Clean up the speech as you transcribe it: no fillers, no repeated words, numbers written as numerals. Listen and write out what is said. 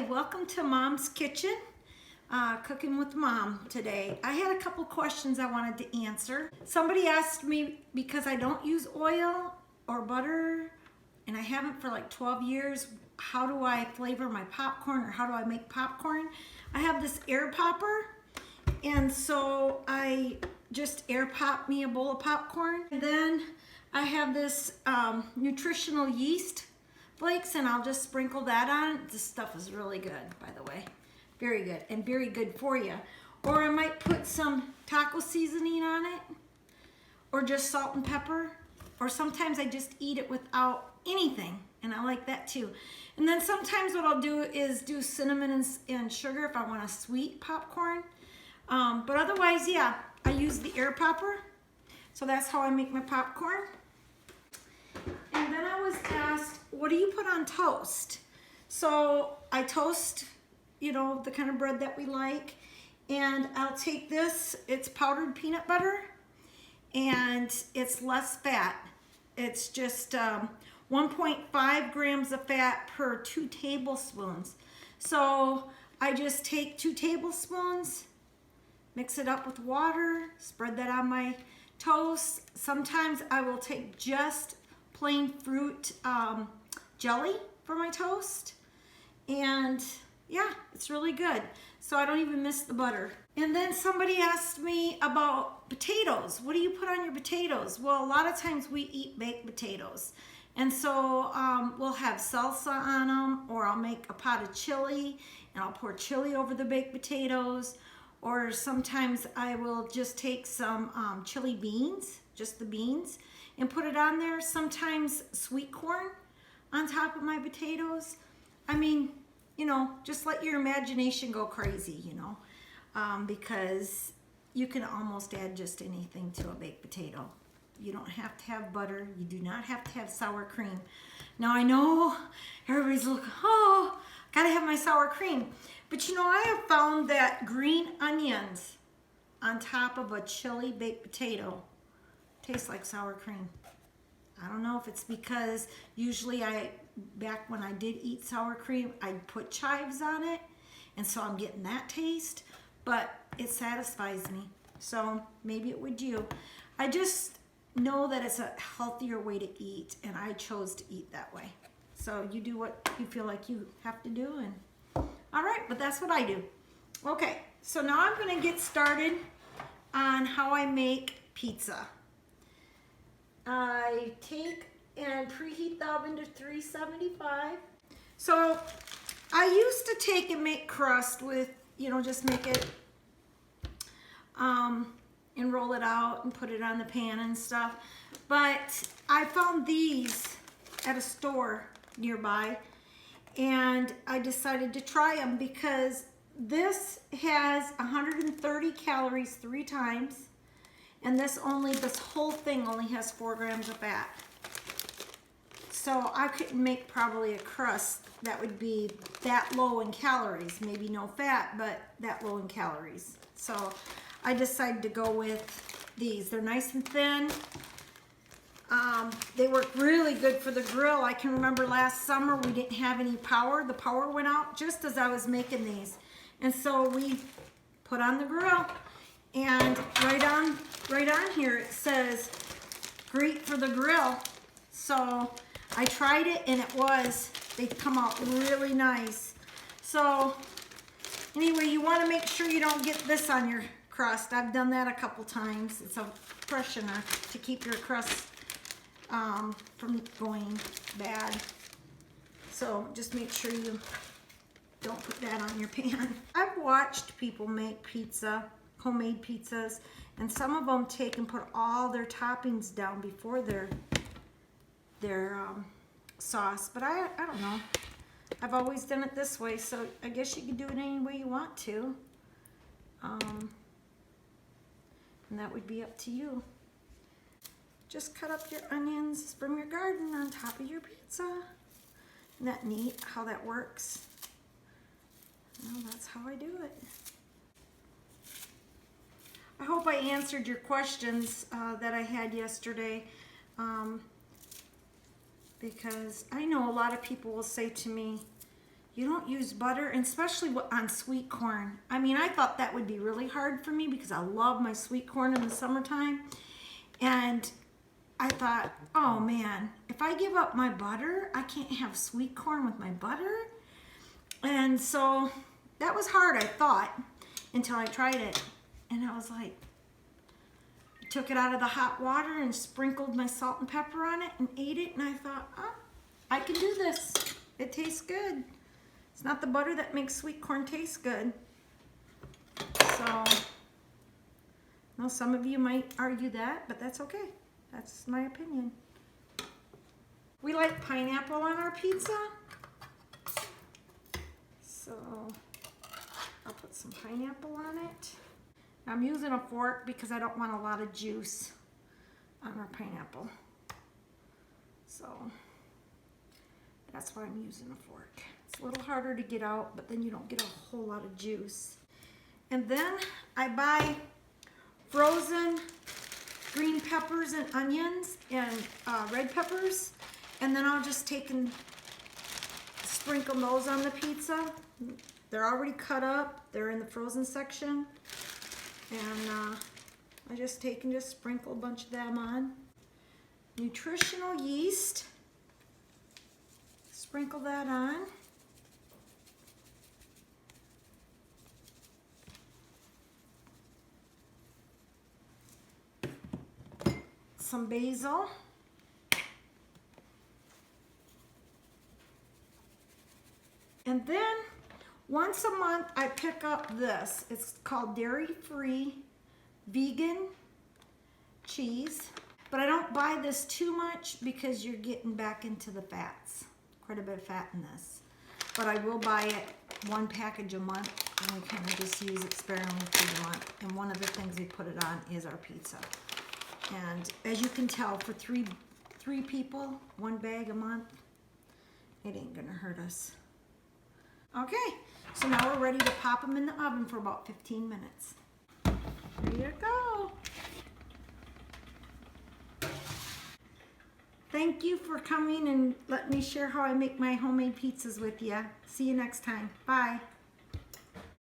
Hi, welcome to Mom's Kitchen, Cooking with Mom today. I had a couple questions I wanted to answer. Somebody asked me, because I don't use oil or butter, and I haven't for like 12 years, how do I flavor my popcorn or how do I make popcorn? I have this air popper, and so I just air pop me a bowl of popcorn. And then I have this nutritional yeast flakes, and I'll just sprinkle that on. This stuff is really good, by the way. Very good, and very good for you. Or I might put some taco seasoning on it, or just salt and pepper. Or sometimes I just eat it without anything, and I like that too. And then sometimes what I'll do is do cinnamon and sugar if I want a sweet popcorn. But otherwise, yeah, I use the air popper. So that's how I make my popcorn. And then I was asked, what do you put on toast? So I toast, you know, the kind of bread that we like. And I'll take this, it's powdered peanut butter, and it's less fat. It's just 1.5 grams of fat per 2 tablespoons. So I just take 2 tablespoons, mix it up with water, spread that on my toast. Sometimes I will take just plain fruit jelly for my toast, and yeah, it's really good. So I don't even miss the butter. And then somebody asked me about potatoes. What do you put on your potatoes? Well, a lot of times we eat baked potatoes, and so we'll have salsa on them, or I'll make a pot of chili and I'll pour chili over the baked potatoes. Or sometimes I will just take some chili beans, just the beans, and put it on there. Sometimes sweet corn on top of my potatoes. I mean, you know, just let your imagination go crazy, you know, because you can almost add just anything to a baked potato. You don't have to have butter. You do not have to have sour cream. Now I know everybody's looking, oh, gotta have my sour cream. But you know, I have found that green onions on top of a chili baked potato tastes like sour cream. I don't know if it's because usually back when I did eat sour cream, I'd put chives on it, and so I'm getting that taste, but it satisfies me. So maybe it would you. I just know that it's a healthier way to eat, and I chose to eat that way. So you do what you feel like you have to do, and all right, but that's what I do. Okay, so now I'm gonna get started on how I make pizza. I take and preheat the oven to 375. So I used to take and make crust with, you know, just make it and roll it out and put it on the pan and stuff. But I found these at a store nearby, and I decided to try them because this has 130 calories 3 times, and this whole thing only has 4 grams of fat. So I couldn't make probably a crust that would be that low in calories, maybe no fat, but that low in calories. So I decided to go with these. They're nice and thin. They work really good for the grill. I can remember last summer we didn't have any power. The power went out just as I was making these. And so we put on the grill, and right on here it says great for the grill. So I tried it, and they come out really nice. So anyway, you want to make sure you don't get this on your crust. I've done that a couple times. It's a freshener to keep your crust from going bad. So just make sure you don't put that on your pan. I've watched people make pizza, homemade pizzas, and some of them take and put all their toppings down before their sauce, but I don't know. I've always done it this way, so I guess you can do it any way you want to. And that would be up to you. Just cut up your onions from your garden on top of your pizza. Isn't that neat how that works? Well, that's how I do it. I hope I answered your questions that I had yesterday, because I know a lot of people will say to me, you don't use butter, and especially on sweet corn. I mean, I thought that would be really hard for me because I love my sweet corn in the summertime. And I thought, oh man, if I give up my butter, I can't have sweet corn with my butter. And so that was hard, I thought, until I tried it. And I was like, took it out of the hot water and sprinkled my salt and pepper on it and ate it. And I thought, oh, I can do this. It tastes good. It's not the butter that makes sweet corn taste good. So, well, some of you might argue that, but that's okay. That's my opinion. We like pineapple on our pizza. So, I'll put some pineapple on it. I'm using a fork because I don't want a lot of juice on our pineapple. So, that's why I'm using a fork. It's a little harder to get out, but then you don't get a whole lot of juice. And then I buy frozen green peppers and onions and red peppers, and then I'll just take and sprinkle those on the pizza. They're already cut up. They're in the frozen section. And I just take and just sprinkle a bunch of them on. Nutritional yeast. Sprinkle that on. Some basil. And then once a month I pick up this. It's called dairy-free vegan cheese. But I don't buy this too much because you're getting back into the fats. Quite a bit of fat in this. But I will buy it one package a month, and we kind of just use it sparingly through the month. And one of the things we put it on is our pizza. And as you can tell, for three people, one bag a month, it ain't gonna hurt us. Okay, so now we're ready to pop them in the oven for about 15 minutes. There you go. Thank you for coming and let me share how I make my homemade pizzas with you. See you next time. Bye.